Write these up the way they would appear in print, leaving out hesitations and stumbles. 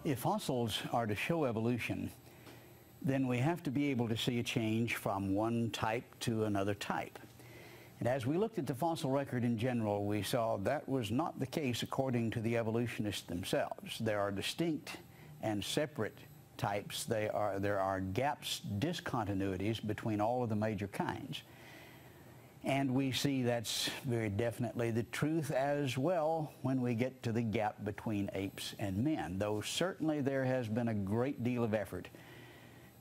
If fossils are to show evolution, then we have to be able to see a change from one type to another type. And as we looked at the fossil record in general, we saw that was not the case according to the evolutionists themselves. There are distinct and separate types. There are gaps, discontinuities between all of the major kinds. And we see that's very definitely the truth as well when we get to the gap between apes and men, though certainly there has been a great deal of effort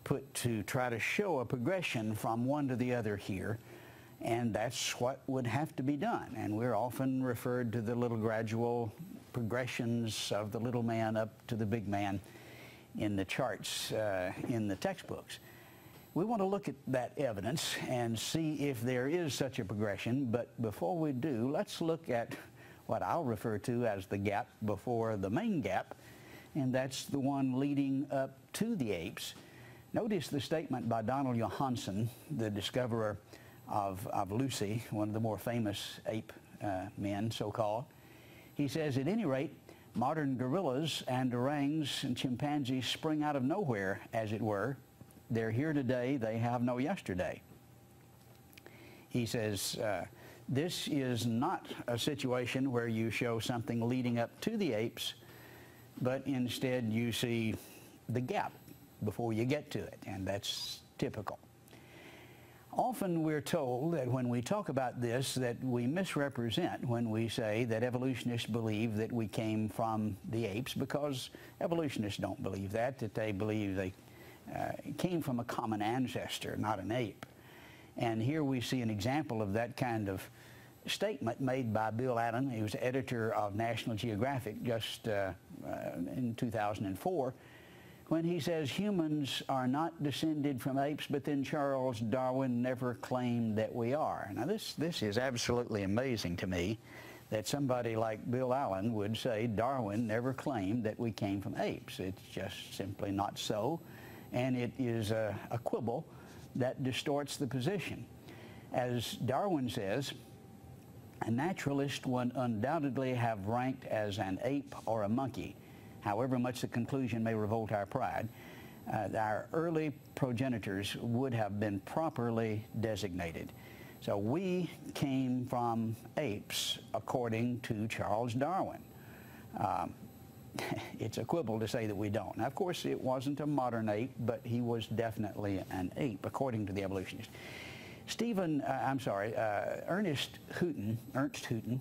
put to try to show a progression from one to the other here, and that's what would have to be done. And we're often referred to the little gradual progressions of the little man up to the big man in the charts in the textbooks. We want to look at that evidence and see if there is such a progression, but before we do, let's look at what I'll refer to as the gap before the main gap, and that's the one leading up to the apes. Notice the statement by Donald Johanson, the discoverer of Lucy, one of the more famous ape men, so-called. He says, at any rate, modern gorillas and orangs and chimpanzees spring out of nowhere, as it were. They're here today, they have no yesterday. He says, this is not a situation where you show something leading up to the apes, but instead you see the gap before you get to it, and that's typical. Often we're told that when we talk about this that we misrepresent when we say that evolutionists believe that we came from the apes, because evolutionists don't believe that they believe they came from a common ancestor, not an ape. And here we see an example of that kind of statement made by Bill Allen. He was editor of National Geographic just in 2004, when he says humans are not descended from apes, but then Charles Darwin never claimed that we are. Now this is absolutely amazing to me, that somebody like Bill Allen would say Darwin never claimed that we came from apes. It's just simply not so, and it is a quibble that distorts the position. As Darwin says, a naturalist would undoubtedly have ranked as an ape or a monkey. However much the conclusion may revolt our pride, our early progenitors would have been properly designated. So we came from apes, according to Charles Darwin. It's a quibble to say that we don't. Now, of course, it wasn't a modern ape, but he was definitely an ape, according to the evolutionists. Ernst Houghton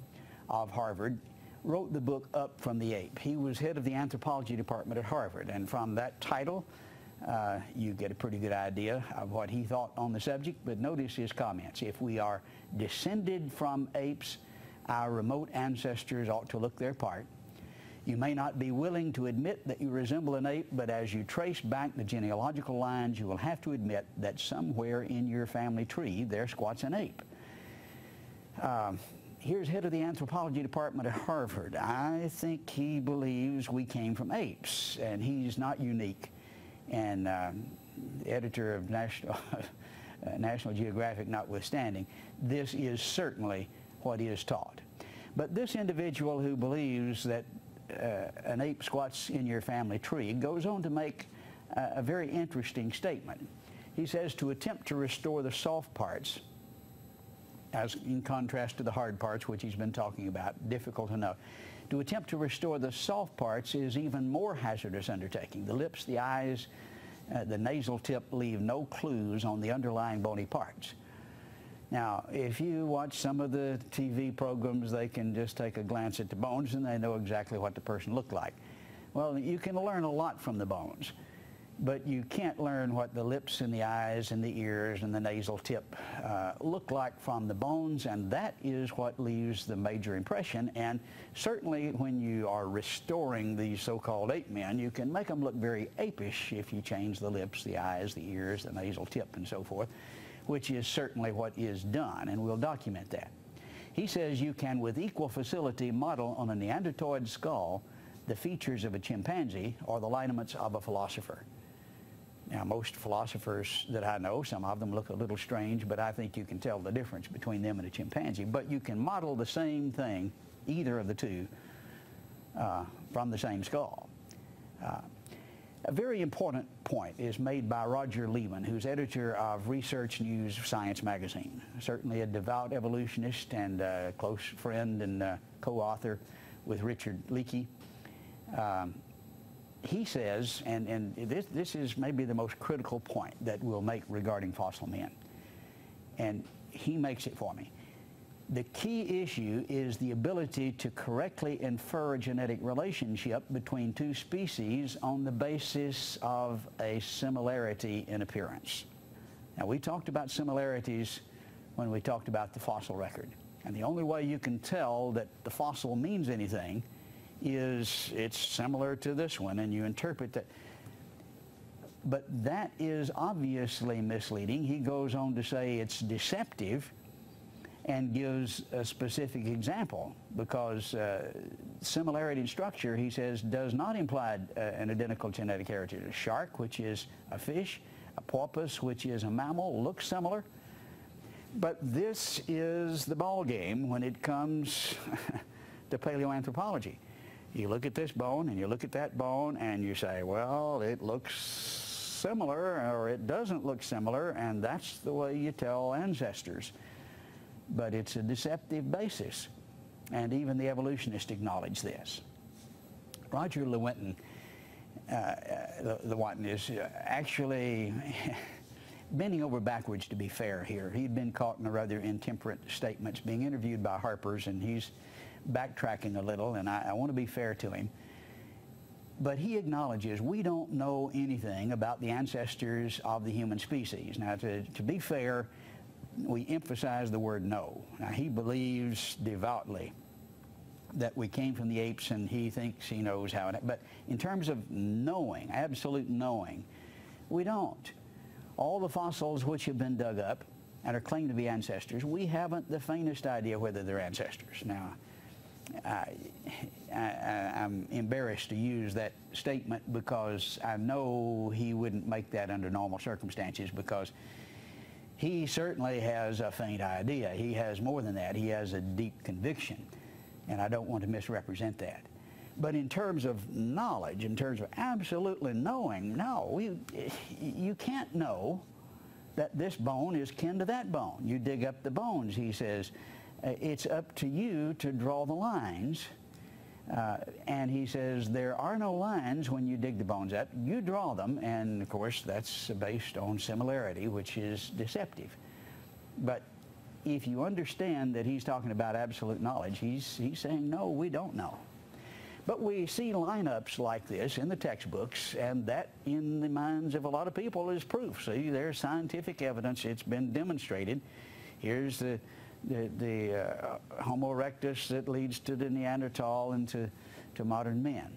of Harvard wrote the book Up from the Ape. He was head of the anthropology department at Harvard, and from that title you get a pretty good idea of what he thought on the subject. But notice his comments. If we are descended from apes, our remote ancestors ought to look their part. You may not be willing to admit that you resemble an ape, but as you trace back the genealogical lines, you will have to admit that somewhere in your family tree there squats an ape. Here's head of the anthropology department at Harvard. I think he believes we came from apes, and he's not unique. And editor of National Geographic notwithstanding, this is certainly what is taught. But this individual who believes that an ape squats in your family tree goes on to make a very interesting statement. He says, to attempt to restore the soft parts, as in contrast to the hard parts, which he's been talking about, difficult enough. To attempt to restore the soft parts is even more hazardous undertaking. The lips, the eyes, the nasal tip leave no clues on the underlying bony parts. Now, if you watch some of the TV programs, they can just take a glance at the bones and they know exactly what the person looked like. Well, you can learn a lot from the bones, but you can't learn what the lips and the eyes and the ears and the nasal tip look like from the bones, and that is what leaves the major impression. And certainly when you are restoring these so-called ape men, you can make them look very apish if you change the lips, the eyes, the ears, the nasal tip, and so forth, which is certainly what is done, and we'll document that. He says you can with equal facility model on a Neanderthaloid skull the features of a chimpanzee or the lineaments of a philosopher. Now, most philosophers that I know, some of them look a little strange, but I think you can tell the difference between them and a chimpanzee. But you can model the same thing, either of the two, from the same skull. A very important point is made by Roger Lehman, who's editor of Research News Science magazine, certainly a devout evolutionist and a close friend and co-author with Richard Leakey. He says, and this is maybe the most critical point that we'll make regarding fossil men, and he makes it for me. The key issue is the ability to correctly infer a genetic relationship between two species on the basis of a similarity in appearance. Now, we talked about similarities when we talked about the fossil record. And the only way you can tell that the fossil means anything is it's similar to this one, and you interpret that. But that is obviously misleading. He goes on to say it's deceptive and gives a specific example, because similarity in structure, he says, does not imply an identical genetic heritage. A shark, which is a fish, a porpoise, which is a mammal, looks similar. But this is the ball game when it comes to paleoanthropology. You look at this bone and you look at that bone and you say, well, it looks similar or it doesn't look similar, and that's the way you tell ancestors. But it's a deceptive basis, and even the evolutionists acknowledge this. Roger Lewontin, is actually bending over backwards, to be fair here. He'd been caught in a rather intemperate statements, being interviewed by Harper's, and he's backtracking a little, and I want to be fair to him. But he acknowledges we don't know anything about the ancestors of the human species. Now, to be fair, we emphasize the word no. Now, he believes devoutly that we came from the apes, and he thinks he knows how it, but in terms of knowing, absolute knowing, we don't. All the fossils which have been dug up and are claimed to be ancestors, we haven't the faintest idea whether they're ancestors. Now, I'm embarrassed to use that statement because I know he wouldn't make that under normal circumstances, because he certainly has a faint idea. He has more than that. He has a deep conviction, and I don't want to misrepresent that. But in terms of knowledge, in terms of absolutely knowing, no, you can't know that this bone is kin to that bone. You dig up the bones, he says. It's up to you to draw the lines. And he says there are no lines when you dig the bones up. You draw them, and of course that's based on similarity, which is deceptive. But if you understand that he's talking about absolute knowledge, he's saying, no, we don't know. But we see lineups like this in the textbooks, and that in the minds of a lot of people is proof. See, there's scientific evidence. It's been demonstrated. Here's the Homo erectus that leads to the Neanderthal and to modern men.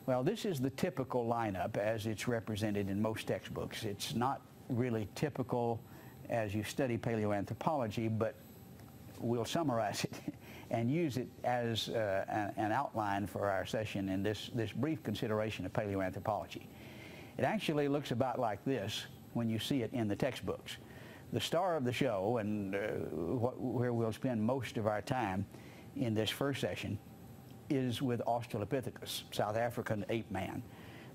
Well, this is the typical lineup as it's represented in most textbooks. It's not really typical as you study paleoanthropology, but we'll summarize it and use it as an outline for our session in this brief consideration of paleoanthropology. It actually looks about like this when you see it in the textbooks. The star of the show, and where we'll spend most of our time in this first session, is with Australopithecus, South African ape man.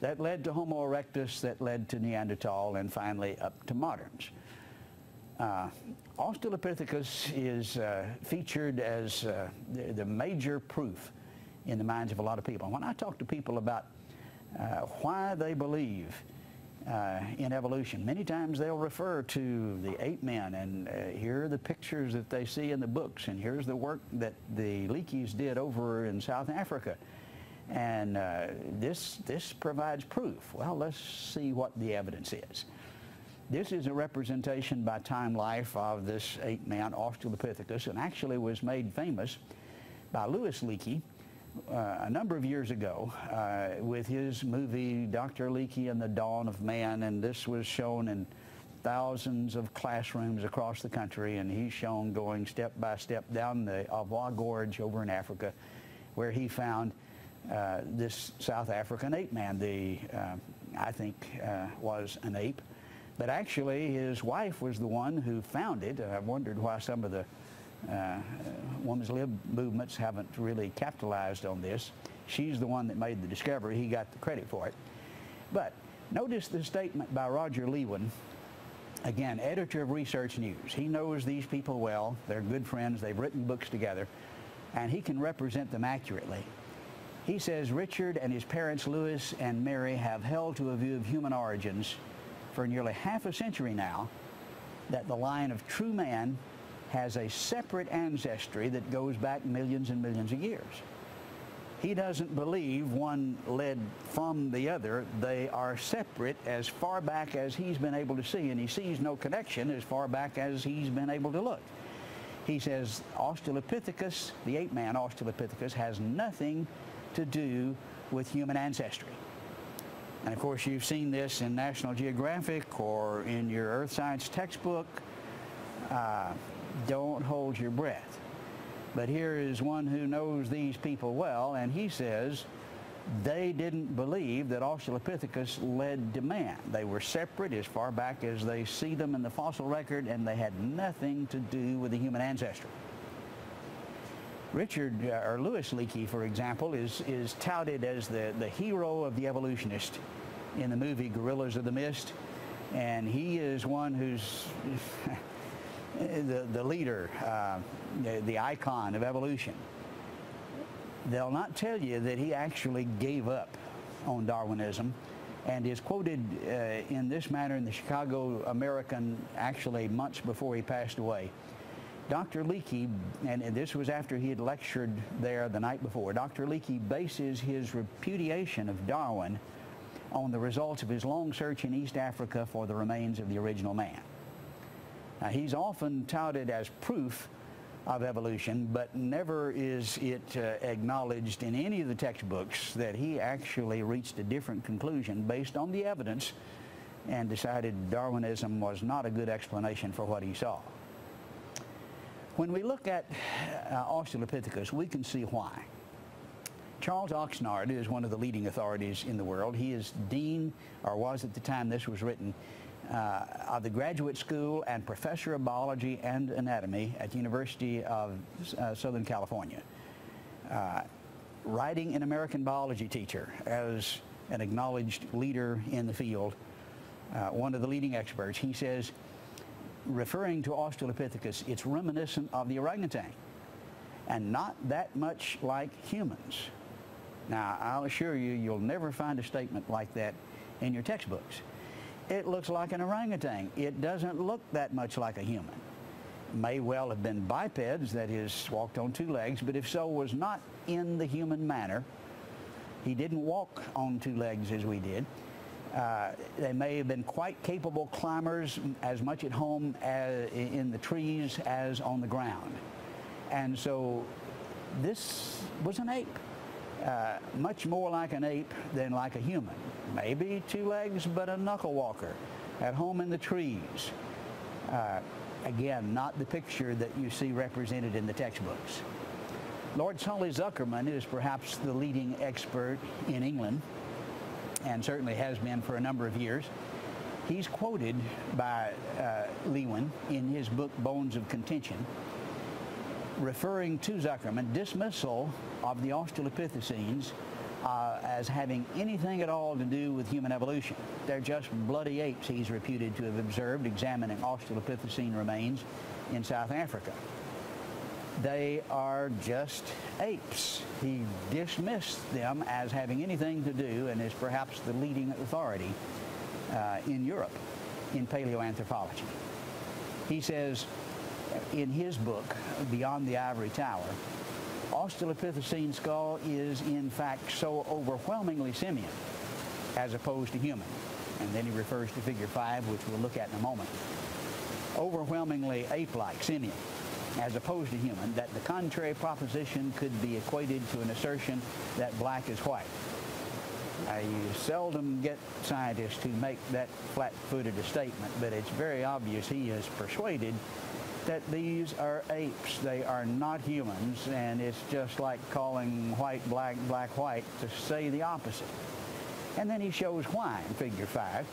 That led to Homo erectus, that led to Neanderthal, and finally up to moderns. Australopithecus is featured as the major proof in the minds of a lot of people. And when I talk to people about why they believe in evolution, many times they'll refer to the ape men, and here are the pictures that they see in the books, and here's the work that the Leakeys did over in South Africa, and this provides proof. Well, let's see what the evidence is. This is a representation by Time Life of this ape man, Australopithecus, and actually was made famous by Louis Leakey a number of years ago with his movie Dr. Leakey and the Dawn of Man, and this was shown in thousands of classrooms across the country, and he's shown going step by step down the Avois Gorge over in Africa, where he found this South African ape man. I think was an ape, but actually his wife was the one who found it. I've wondered why some of the women's lib movements haven't really capitalized on this. She's the one that made the discovery. He got the credit for it. But notice the statement by Roger Lewin, again, editor of Research News. He knows these people well. They're good friends. They've written books together, and he can represent them accurately. He says Richard and his parents, Louis and Mary, have held to a view of human origins for nearly half a century now, that the line of true man has a separate ancestry that goes back millions and millions of years. He doesn't believe one led from the other. They are separate as far back as he's been able to see, and he sees no connection as far back as he's been able to look. He says Australopithecus, the ape man Australopithecus, has nothing to do with human ancestry. And of course, you've seen this in National Geographic or in your earth science textbook. Don't hold your breath. But here is one who knows these people well, and he says they didn't believe that Australopithecus led to man. They were separate as far back as they see them in the fossil record, and they had nothing to do with the human ancestry. Richard, or Louis Leakey, for example, is touted as the hero of the evolutionist in the movie Gorillas of the Mist, and he is one who's the leader, the icon of evolution. They'll not tell you that he actually gave up on Darwinism, and is quoted in this manner in the Chicago American, actually months before he passed away. Dr. Leakey, and this was after he had lectured there the night before, Dr. Leakey bases his repudiation of Darwin on the results of his long search in East Africa for the remains of the original man. Now, he's often touted as proof of evolution, but never is it acknowledged in any of the textbooks that he actually reached a different conclusion based on the evidence and decided Darwinism was not a good explanation for what he saw. When we look at Australopithecus, we can see why. Charles Oxnard is one of the leading authorities in the world. He is dean, or was at the time this was written, of the graduate school and professor of biology and anatomy at the University of Southern California. Writing an American biology teacher as an acknowledged leader in the field, one of the leading experts, he says, referring to Australopithecus, it's reminiscent of the orangutan and not that much like humans. Now, I'll assure you, you'll never find a statement like that in your textbooks. It looks like an orangutan. It doesn't look that much like a human. May well have been bipeds, that is, walked on two legs, but if so, was not in the human manner. He didn't walk on two legs as we did. They may have been quite capable climbers, as much at home in the trees as on the ground. And so this was an ape, much more like an ape than like a human. Maybe two legs, but a knuckle walker, at home in the trees. Again, not the picture that you see represented in the textbooks. Lord Sully Zuckerman is perhaps the leading expert in England, and certainly has been for a number of years. He's quoted by Lewin in his book Bones of Contention, referring to Zuckerman, dismissal of the Australopithecines as having anything at all to do with human evolution. They're just bloody apes, he's reputed to have observed examining Australopithecine remains in South Africa. They are just apes. He dismissed them as having anything to do, and is perhaps the leading authority in Europe in paleoanthropology. He says in his book, Beyond the Ivory Tower, Australopithecine skull is in fact so overwhelmingly simian as opposed to human. And then he refers to figure 5, which we'll look at in a moment. Overwhelmingly ape-like, simian, as opposed to human, that the contrary proposition could be equated to an assertion that black is white. You seldom get scientists who make that flat-footed a statement, but it's very obvious he is persuaded that these are apes. They are not humans, and it's just like calling white black, black white to say the opposite. And then he shows why in figure 5.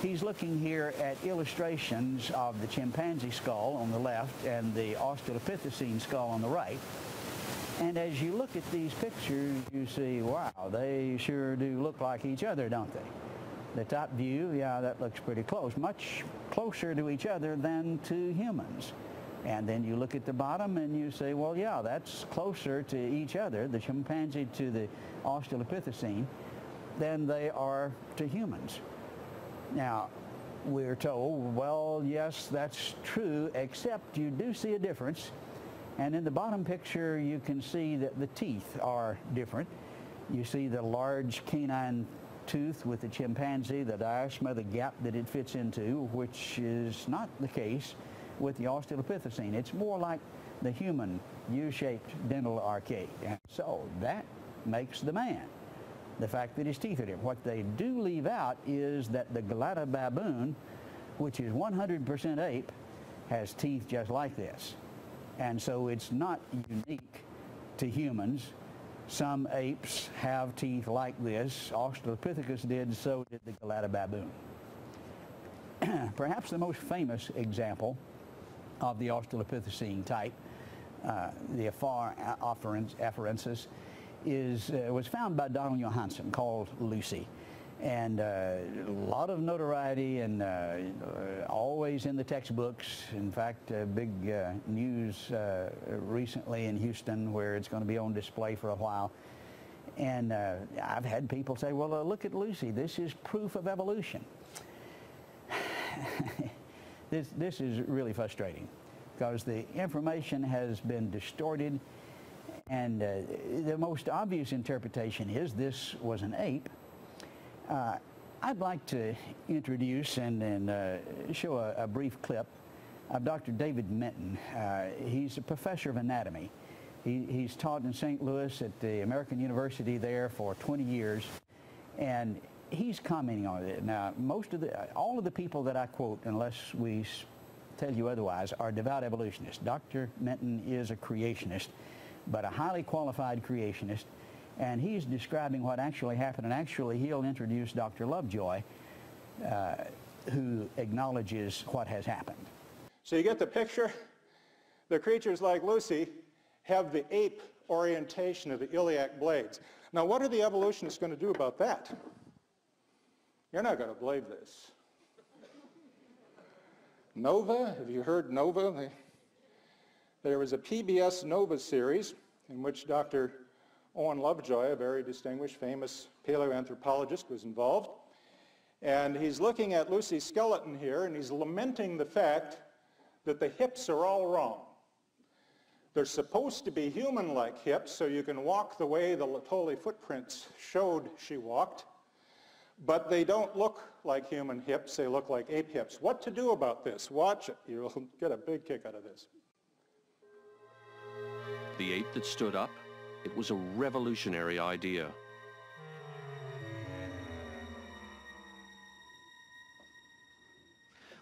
He's looking here at illustrations of the chimpanzee skull on the left and the Australopithecine skull on the right. And as you look at these pictures, you see, wow, they sure do look like each other, don't they? The top view, yeah, that looks pretty close, much closer to each other than to humans. And then you look at the bottom and you say, well, yeah, that's closer to each other, the chimpanzee to the Australopithecine, than they are to humans. Now, we're told, well, yes, that's true, except you do see a difference. And in the bottom picture, you can see that the teeth are different. You see the large canine tooth with the chimpanzee, the diastema, the gap that it fits into, which is not the case with the Australopithecine. It's more like the human U-shaped dental arcade. And so that makes the man, the fact that his teeth are different. What they do leave out is that the Galata baboon, which is 100% ape, has teeth just like this. And so it's not unique to humans. Some apes have teeth like this. Australopithecus did, so did the Galata baboon. Perhaps the most famous example of the Australopithecine type, the Afar afarensis, was found by Donald Johanson, called Lucy. And a lot of notoriety and always in the textbooks. In fact, big news recently in Houston where it's going to be on display for a while. And I've had people say, well, look at Lucy. This is proof of evolution. This is really frustrating because the information has been distorted. And the most obvious interpretation is this was an ape. I'd like to introduce and show a brief clip of Dr. David Minton. He's a professor of anatomy. He's taught in St. Louis at the American University there for 20 years, and he's commenting on it. Now, all of the people that I quote, unless we tell you otherwise, are devout evolutionists. Dr. Minton is a creationist, but a highly qualified creationist. And he's describing what actually happened, and actually he'll introduce Dr. Lovejoy, who acknowledges what has happened. So you get the picture? The creatures like Lucy have the ape orientation of the iliac blades. Now what are the evolutionists going to do about that? You're not going to believe this. Nova, have you heard Nova? There was a PBS Nova series in which Dr. Owen Lovejoy, a very distinguished, famous paleoanthropologist, was involved. And he's looking at Lucy's skeleton here, and he's lamenting the fact that the hips are all wrong. They're supposed to be human-like hips, so you can walk the way the Latoli footprints showed she walked, but they don't look like human hips, they look like ape hips. What to do about this? Watch it. You'll get a big kick out of this. The ape that stood up, it was a revolutionary idea.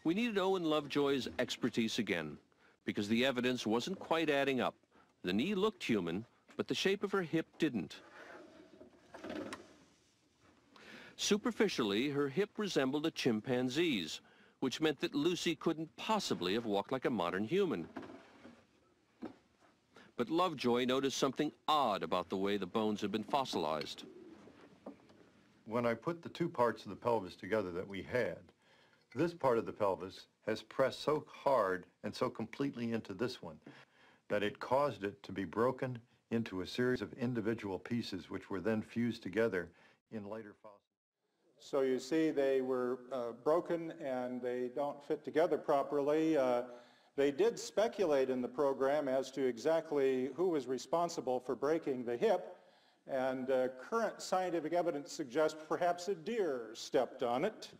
We needed Owen Lovejoy's expertise again, because the evidence wasn't quite adding up. The knee looked human, but the shape of her hip didn't. Superficially, her hip resembled a chimpanzee's, which meant that Lucy couldn't possibly have walked like a modern human. But Lovejoy noticed something odd about the way the bones had been fossilized. When I put the two parts of the pelvis together that we had, this part of the pelvis has pressed so hard and so completely into this one that it caused it to be broken into a series of individual pieces which were then fused together in later fossils. So you see they were broken and they don't fit together properly. They did speculate in the program as to exactly who was responsible for breaking the hip, and current scientific evidence suggests perhaps a deer stepped on it.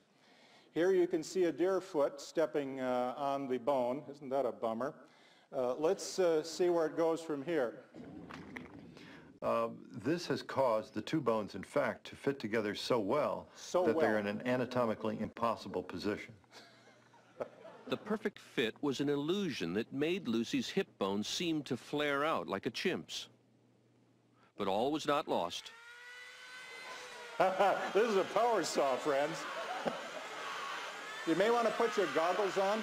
Here you can see a deer foot stepping on the bone. Isn't that a bummer? Let's see where it goes from here. This has caused the two bones, in fact, to fit together so well that they're in an anatomically impossible position. The perfect fit was an illusion that made Lucy's hip bones seem to flare out like a chimp's. But all was not lost. This is a power saw, friends. You may want to put your goggles on.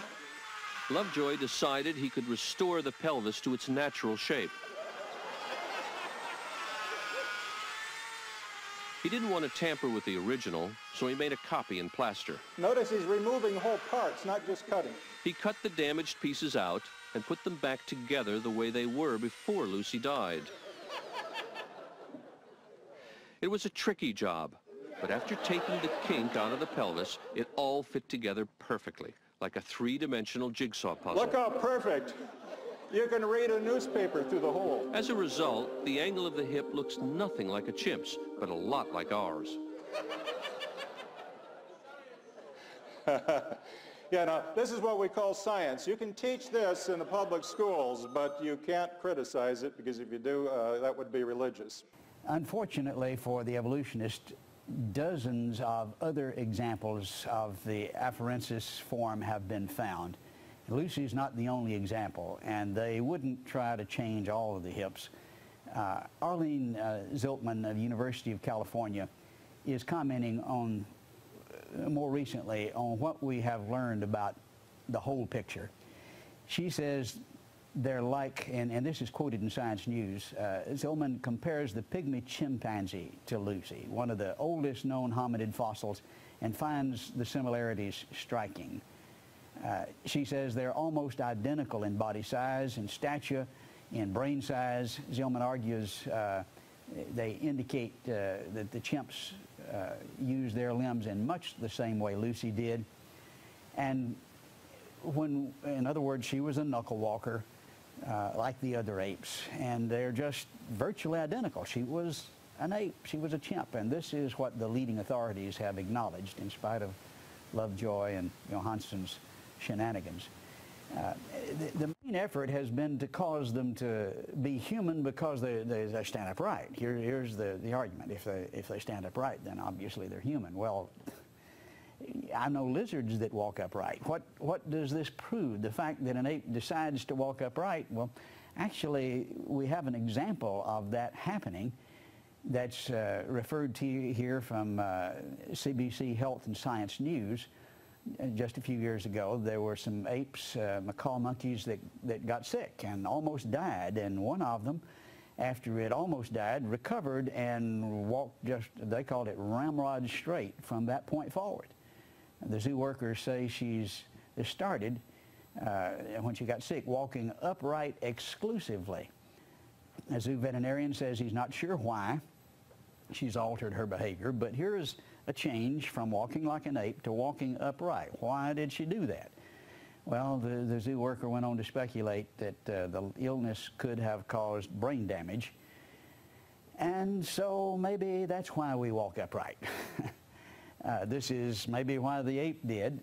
Lovejoy decided he could restore the pelvis to its natural shape. He didn't want to tamper with the original, so he made a copy in plaster. Notice he's removing whole parts, not just cutting. He cut the damaged pieces out and put them back together the way they were before Lucy died. It was a tricky job, but after taking the kink out of the pelvis, it all fit together perfectly, like a three-dimensional jigsaw puzzle. Look how perfect. You can read a newspaper through the hole. As a result, the angle of the hip looks nothing like a chimp's, but a lot like ours. Yeah, now, this is what we call science. You can teach this in the public schools, but you can't criticize it, because if you do, that would be religious. Unfortunately for the evolutionist, dozens of other examples of the afarensis form have been found. Lucy's not the only example, and they wouldn't try to change all of the hips. Arlene Ziltman of the University of California is commenting on, more recently, on what we have learned about the whole picture. She says they're like, and this is quoted in Science News, Ziltman compares the pygmy chimpanzee to Lucy, one of the oldest known hominid fossils, and finds the similarities striking. She says they're almost identical in body size, in stature, in brain size. Ziltman argues they indicate that the chimps use their limbs in much the same way Lucy did. And when, in other words, she was a knuckle walker like the other apes, and they're just virtually identical. She was an ape, she was a chimp, and this is what the leading authorities have acknowledged in spite of Lovejoy and Johansson's shenanigans. The main effort has been to cause them to be human because they stand upright. Here's the argument. If they stand upright, then obviously they're human. Well, I know lizards that walk upright. What does this prove? The fact that an ape decides to walk upright? Well, actually, we have an example of that happening that's referred to here from CBC Health and Science News. Just a few years ago, there were some apes, macaw monkeys, that got sick and almost died, and one of them, after it almost died, recovered and walked just, they called it ramrod straight from that point forward. The zoo workers say she's started, when she got sick, walking upright exclusively. A zoo veterinarian says he's not sure why she's altered her behavior, but here is a change from walking like an ape to walking upright. Why did she do that? Well, the zoo worker went on to speculate that the illness could have caused brain damage, and so maybe that's why we walk upright. This is maybe why the ape did.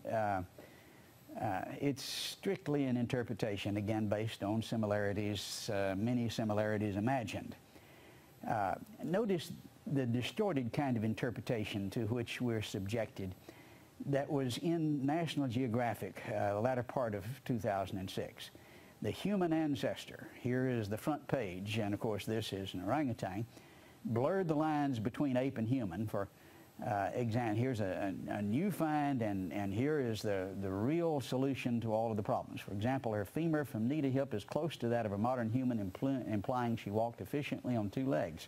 It's strictly an interpretation, again, based on similarities, many similarities imagined. Notice the distorted kind of interpretation to which we're subjected that was in National Geographic, the latter part of 2006. The human ancestor, here is the front page, and of course this is an orangutan, blurred the lines between ape and human for example. Here's a new find, and here is the real solution to all of the problems. For example, her femur from knee to hip is close to that of a modern human, implying she walked efficiently on two legs.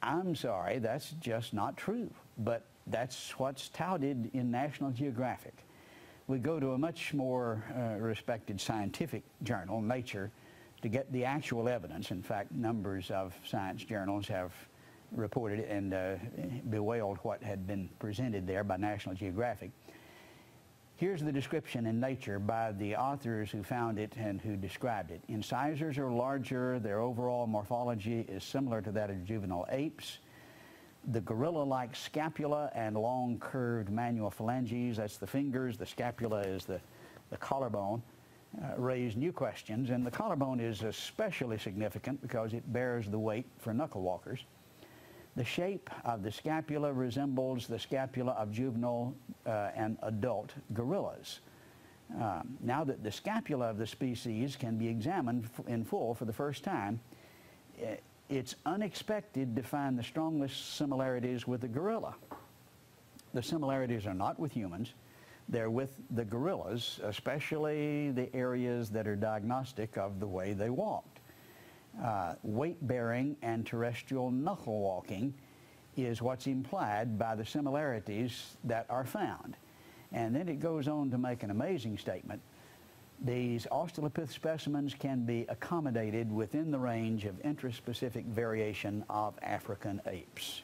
I'm sorry, that's just not true, but that's what's touted in National Geographic. We go to a much more respected scientific journal, Nature, to get the actual evidence. In fact, numbers of science journals have reported and bewailed what had been presented there by National Geographic. Here's the description in Nature by the authors who found it and who described it. Incisors are larger. Their overall morphology is similar to that of juvenile apes. The gorilla-like scapula and long curved manual phalanges, that's the fingers. The scapula is the collarbone, raise new questions. And the collarbone is especially significant because it bears the weight for knuckle walkers. The shape of the scapula resembles the scapula of juvenile and adult gorillas. Now that the scapula of the species can be examined in full for the first time, it's unexpected to find the strongest similarities with the gorilla. The similarities are not with humans, they're with the gorillas, especially the areas that are diagnostic of the way they walked. weight-bearing and terrestrial knuckle walking is what's implied by the similarities that are found. And then it goes on to make an amazing statement. These Australopith specimens can be accommodated within the range of intraspecific variation of African apes.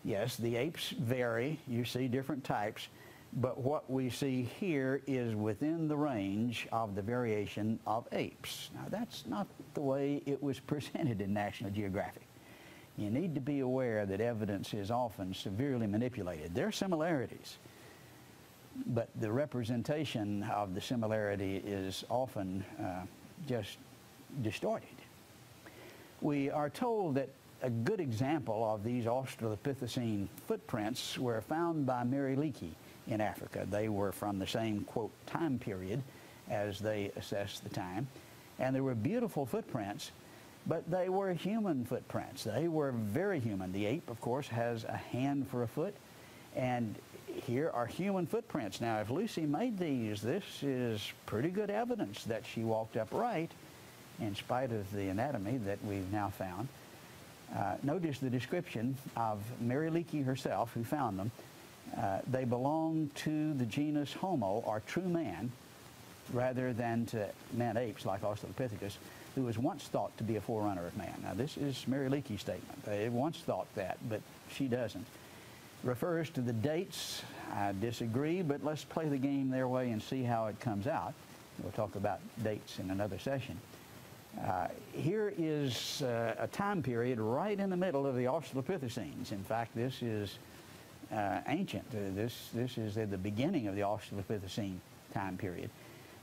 Yes, the apes vary. You see different types. But what we see here is within the range of the variation of apes. Now, that's not the way it was presented in National Geographic. You need to be aware that evidence is often severely manipulated. There are similarities, but the representation of the similarity is often just distorted. We are told that a good example of these Australopithecine footprints were found by Mary Leakey in Africa. They were from the same, quote, time period as they assessed the time. And they were beautiful footprints, but they were human footprints. They were very human. The ape, of course, has a hand for a foot, and here are human footprints. Now, if Lucy made these, this is pretty good evidence that she walked upright in spite of the anatomy that we've now found. Notice the description of Mary Leakey herself, who found them. They belong to the genus Homo, or true man, rather than to man-apes like Australopithecus, who was once thought to be a forerunner of man. Now, this is Mary Leakey's statement. They once thought that, but she doesn't. Refers to the dates. I disagree, but let's play the game their way and see how it comes out. We'll talk about dates in another session. Here is a time period right in the middle of the Australopithecines. In fact, this is ancient. This is at the beginning of the Australopithecine time period.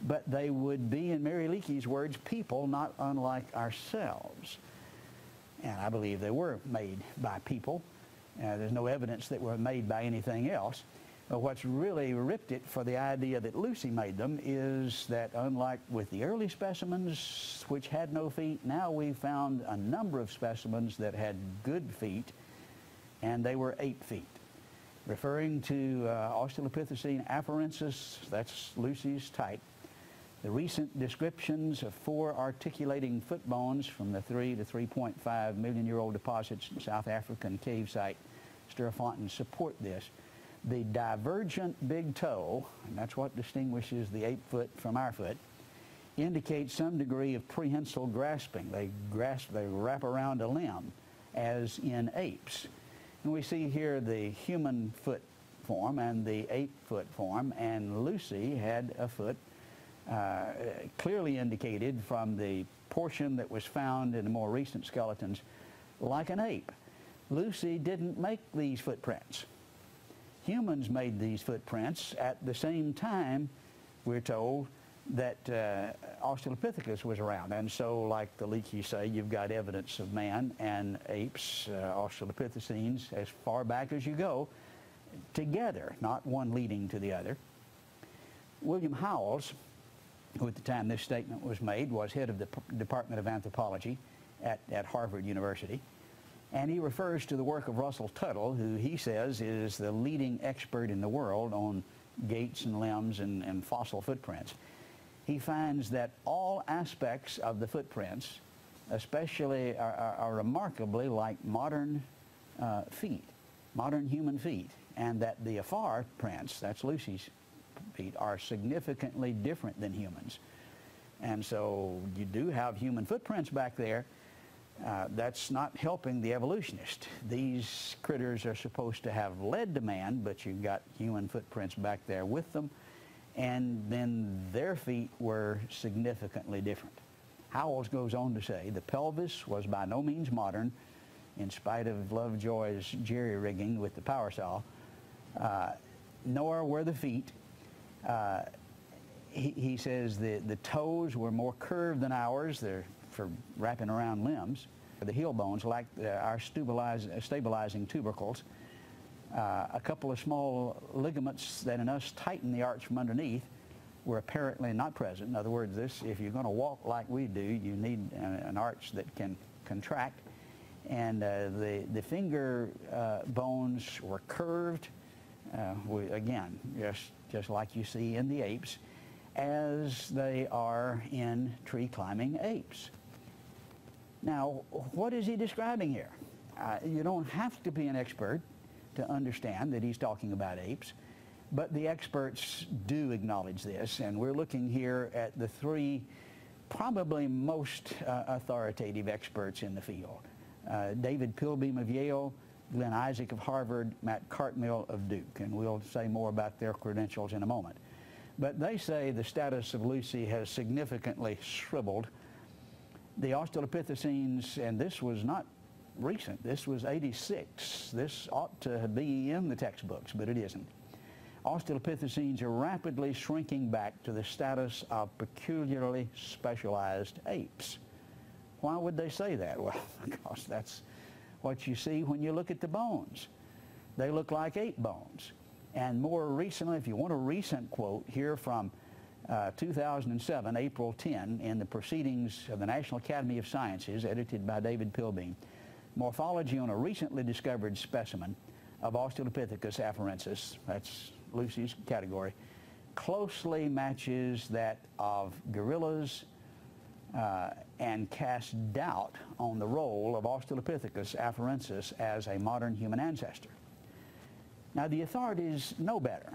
But they would be, in Mary Leakey's words, people not unlike ourselves. And I believe they were made by people. There's no evidence that were made by anything else. But what's really ripped it for the idea that Lucy made them is that, unlike with the early specimens, which had no feet, now we found a number of specimens that had good feet, and they were 8 feet. Referring to Australopithecine afarensis, that's Lucy's type. The recent descriptions of 4 articulating foot bones from the 3 to 3.5 million-year-old deposits in South African cave site Sturfontein support this. The divergent big toe, and that's what distinguishes the ape foot from our foot, indicates some degree of prehensile grasping. They wrap around a limb, as in apes. And we see here the human foot form and the ape foot form, and Lucy had a foot clearly indicated from the portion that was found in the more recent skeletons like an ape. Lucy didn't make these footprints. Humans made these footprints at the same time, we're told, that Australopithecus was around. And so, like the Leakeys say, you've got evidence of man and apes, Australopithecines, as far back as you go, together, not one leading to the other. William Howells, who at the time this statement was made was head of the Department of Anthropology at Harvard University, and he refers to the work of Russell Tuttle, who he says is the leading expert in the world on gaits and limbs and fossil footprints. He finds that all aspects of the footprints, especially, are remarkably like modern feet, modern human feet, and that the afar prints, that's Lucy's feet, are significantly different than humans. And so you do have human footprints back there. That's not helping the evolutionist. These critters are supposed to have led to man, but you've got human footprints back there with them, and then their feet were significantly different. Howells goes on to say the pelvis was by no means modern, in spite of Lovejoy's jerry-rigging with the power saw, nor were the feet. He says the toes were more curved than ours. They're for wrapping around limbs. The heel bones, like our stabilizing tubercles, a couple of small ligaments that in us tighten the arch from underneath were apparently not present. In other words, if you're going to walk like we do, you need an arch that can contract. And the finger bones were curved, again, just like you see in the apes, as they are in tree-climbing apes. Now, what is he describing here? You don't have to be an expert to understand that he's talking about apes, but the experts do acknowledge this, and we're looking here at the three probably most authoritative experts in the field. David Pilbeam of Yale, Glenn Isaac of Harvard, Matt Cartmill of Duke, and we'll say more about their credentials in a moment. But they say the status of Lucy has significantly shriveled. The Australopithecines, and this was not recent, this was 86. This ought to be in the textbooks, but it isn't. Australopithecines are rapidly shrinking back to the status of peculiarly specialized apes. Why would they say that? Well, because that's what you see when you look at the bones. They look like ape bones. And more recently, if you want a recent quote here from 2007, April 10, in the Proceedings of the National Academy of Sciences, edited by David Pilbeam, morphology on a recently discovered specimen of Australopithecus afarensis, that's Lucy's category, closely matches that of gorillas and casts doubt on the role of Australopithecus afarensis as a modern human ancestor. Now, the authorities know better,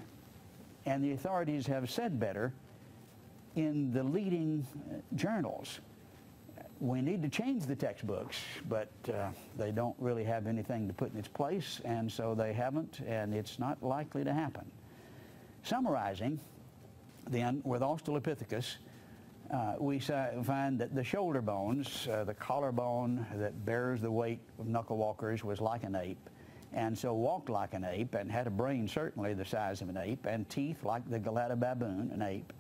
and the authorities have said better in the leading journals. We need to change the textbooks, but they don't really have anything to put in its place, and so they haven't, and it's not likely to happen. Summarizing, then, with Australopithecus, we find that the shoulder bones, the collarbone that bears the weight of knuckle walkers, was like an ape, and so walked like an ape, and had a brain certainly the size of an ape, and teeth like the Galata baboon, an ape.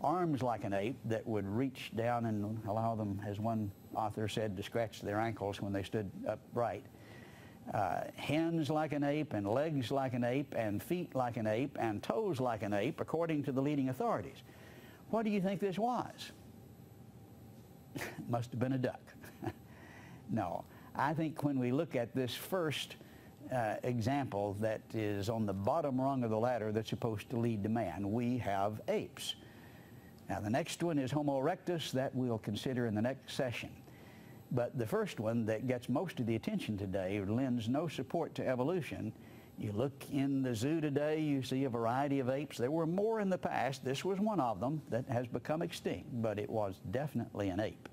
Arms like an ape that would reach down and allow them, as one author said, to scratch their ankles when they stood upright. Hands like an ape, and legs like an ape, and feet like an ape, and toes like an ape, according to the leading authorities. What do you think this was? Must have been a duck. No. I think when we look at this first example that is on the bottom rung of the ladder that's supposed to lead to man, we have apes. Now, the next one is Homo erectus, that we'll consider in the next session. But the first one that gets most of the attention today lends no support to evolution. You look in the zoo today, you see a variety of apes. There were more in the past. This was one of them that has become extinct, but it was definitely an ape.